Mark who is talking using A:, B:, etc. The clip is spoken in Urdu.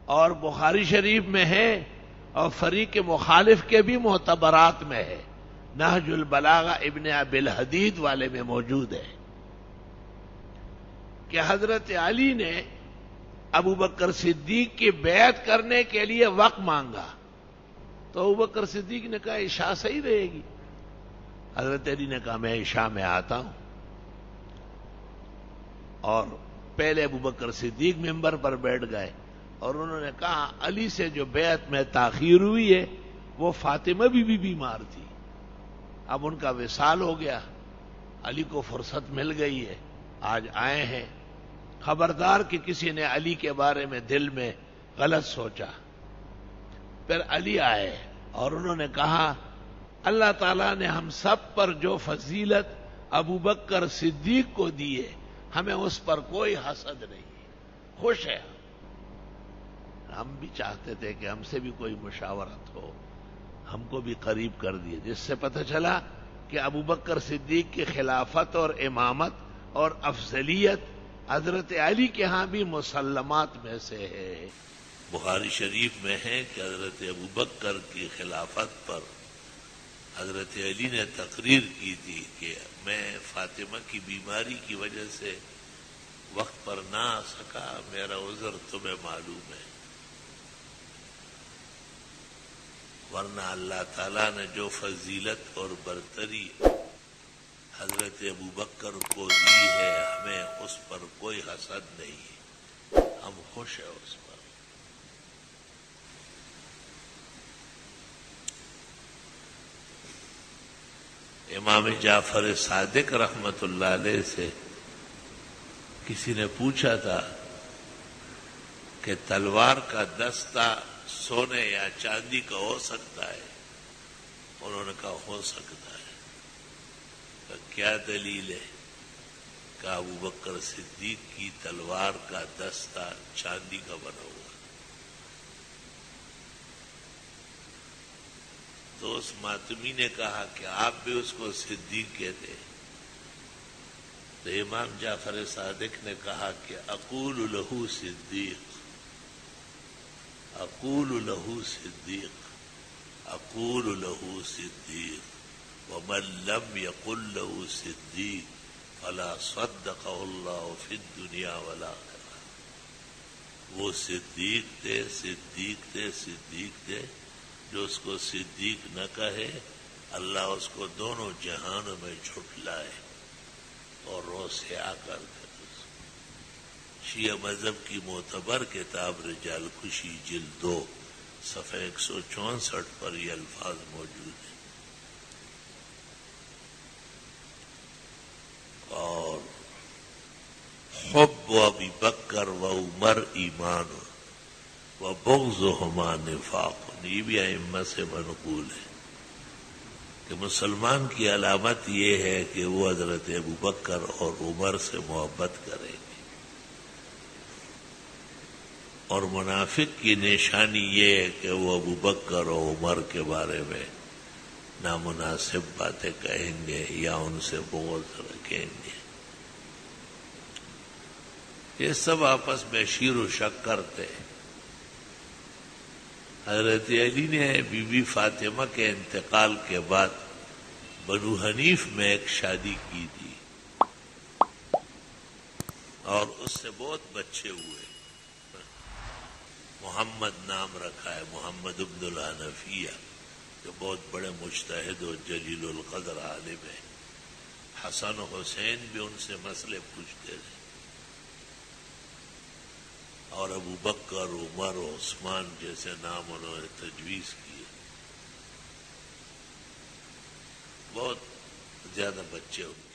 A: اور بخاری شریف میں ہے اور فریق مخالف کے بھی معتبرات میں ہے، نہج البلاغہ ابن ابی الحدید والے میں موجود ہے کہ حضرت علی نے ابو بکر صدیق کی بیعت کرنے کے لیے وقت مانگا، تو ابو بکر صدیق نے کہا عشاء صحیح رہے گی. حضرت علی نے کہا میں عشاء میں آتا ہوں. اور پہلے ابو بکر صدیق ممبر پر بیٹھ گئے اور انہوں نے کہا علی سے جو بیعت میں تاخیر ہوئی ہے وہ فاطمہ بھی بیمار تھی، اب ان کا وصال ہو گیا، علی کو فرصت مل گئی ہے، آج آئے ہیں، خبردار کہ کسی نے علی کے بارے میں دل میں غلط سوچا. پھر علی آئے اور انہوں نے کہا اللہ تعالیٰ نے ہم سب پر جو فضیلت ابو بکر صدیق کو دی ہے ہمیں اس پر کوئی حسد نہیں ہے، خوش ہے. ہم بھی چاہتے تھے کہ ہم سے بھی کوئی مشاورت ہو، ہم کو بھی قریب کر دیے، جس سے پتہ چلا کہ ابو بکر صدیق کی خلافت اور امامت اور افضلیت حضرت علی کے ہاں بھی مسلمات میں سے ہے. بخاری شریف میں ہے کہ حضرت ابو بکر کی خلافت پر حضرت علی نے تقریر کی تھی کہ میں فاطمہ کی بیماری کی وجہ سے وقت پر نہ آ سکا، میرا عذر تمہیں معلوم ہے، ورنہ اللہ تعالیٰ نے جو فضیلت اور برتری حضرت ابو بکر کو دی ہے ہمیں اس پر کوئی حسد نہیں ہے، ہم خوش ہیں اس پر. امام جعفر صادق رحمت اللہ علیہ سے کسی نے پوچھا تھا کہ تلوار کا دستہ سونے یا چاندی کا ہو سکتا ہے؟ انہوں نے کہا ہو سکتا ہے. تو کیا دلیل ہے؟ کہ ابو بکر صدیق کی تلوار کا دستہ چاندی کا بنا ہوا. تو اس ماتمی نے کہا کہ آپ بھی اس کو صدیق کہتے. تو امام جعفر صادق نے کہا کہ اقول لہو صدیق، اقول لہو صدیق، اقول لہو صدیق، ومن لم یقل لہو صدیق فلا صدقہ اللہ فی الدنیا والآخرہ. وہ صدیق تھے، صدیق تھے، صدیق تھے، جو اس کو صدیق نہ کہے اللہ اس کو دونوں جہانوں میں جھٹلائے اور روسیا کر دے. شیعہ مذہب کی معتبر کتاب رجال کشی جلد 2 صفحہ 164 پر یہ الفاظ موجود ہیں. اور حب ابی بکر و عمر ایمان و بغضہما نفاق، یہ بھی ائمہ سے منقول ہے کہ مسلمان کی علامت یہ ہے کہ وہ حضرت ابو بکر اور عمر سے محبت کریں گے، اور منافق کی نشانی یہ ہے کہ وہ ابو بکر اور عمر کے بارے میں نامناسب باتیں کہیں گے یا ان سے بغض رکھیں گے. یہ سب آپس میں شیر و شکر تھے. حضرت علی نے بی بی فاطمہ کے انتقال کے بعد بنو حنیف میں ایک شادی کی تھی اور اس سے بہت بچے ہوئے. محمد نام رکھا ہے، محمد ابن الحنفیہ، جو بہت بڑے مجتہد و جلیل القدر عالم ہے. حسن و حسین بھی ان سے مسئلے پوچھتے تھے، اور ابو بکر، عمر و عثمان جیسے نام انہوں نے تجویز کیے. بہت زیادہ بچے ہوئے.